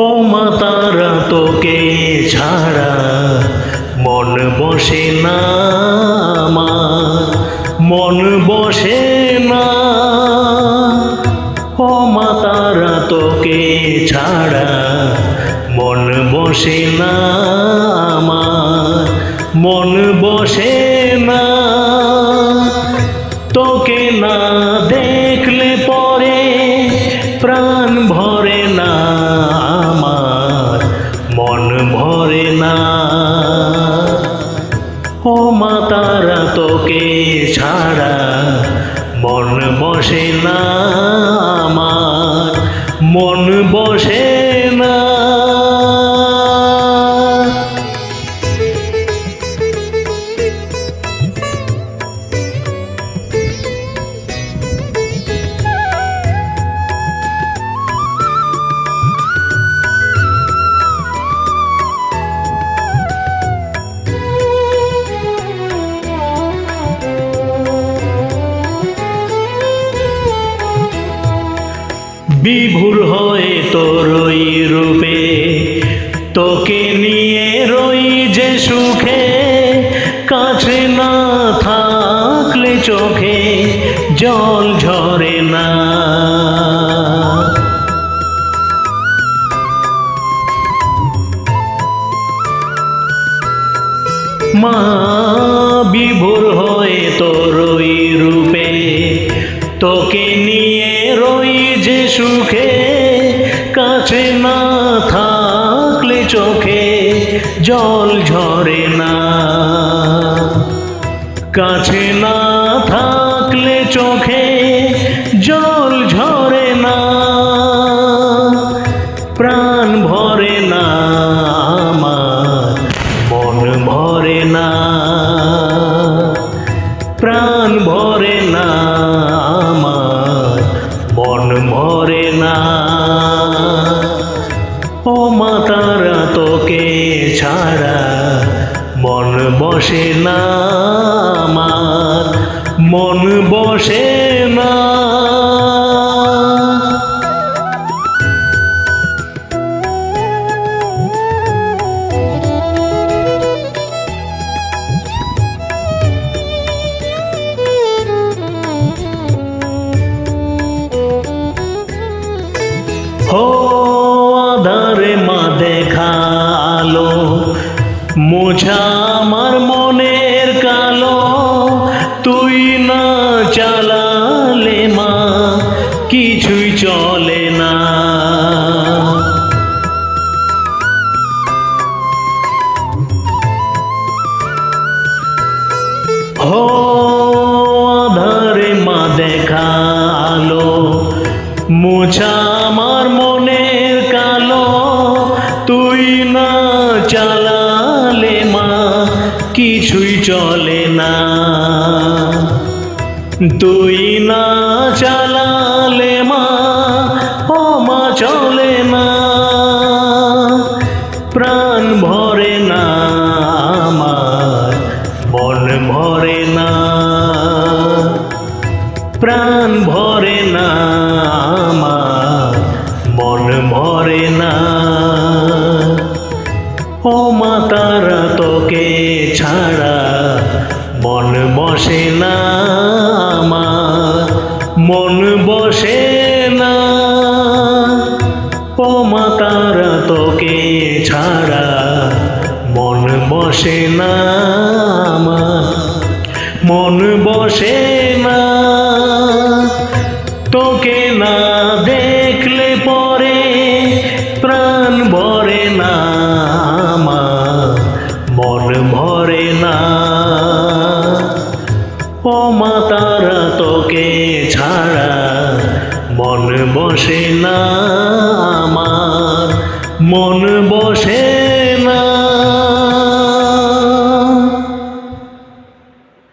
ও মা তারা তোকে ছাড়া মন বসে না আমার, মন বসে না। ও মা তারা তোকে ছাড়া মন বসে না আমার, মন বসে না। তোকে না দেখলে পরে প্রাণ ভরে না আমার, মন ভরে না। ও মা তারা তোকে ছাড়া মন বসে না আমার, মন বসে না। বিভোর হয়ে তোর ওই রূপে তোকে নিয়ে রই যে সুখে, কাছে না থাকলে চোখে জল ঝরে না। মা বিভোর হয়ে তোর ওই রূপে তোকে নিয়ে রই যে সুখে, কাছে না থাকলে চোখে জল ঝরে না। কাছে না থাকলে চোখে জল ঝরে না। প্রাণ ভরে না আমার, মন ভরে না। প্রাণ ভরে না আমার, মন ভরে না। ও মা তারা তোকে ছাড়া মন বসে না আমার, মন বসে না। ও আধারে মা দেখালো মোছা আমার মনের কালো, তুই না চালালে মা কিছুই চলে না। ও আধারে মা দেখালো মোছা আমার মনের কালো, তুই না চালালে মা কিছুই চলে না। তুই না চালালে মা ও মা চলে না। প্রাণ ভরে না আমার, মন ভরে না। প্রাণ ভরে না আমার, মন ভরে না। ও মা তারা তোকে ছাড়া মন বসে না আমার, মন বসে না। ও মা তারা তোকে ছাড়া মন বসে না আমার, মন বসে না। তোকে না দেখলে পরে প্রাণ ভরে না আমার, মন ভরে না। ও মা তারা তোকে ছাড়া মন বসে না আমার, মন বসে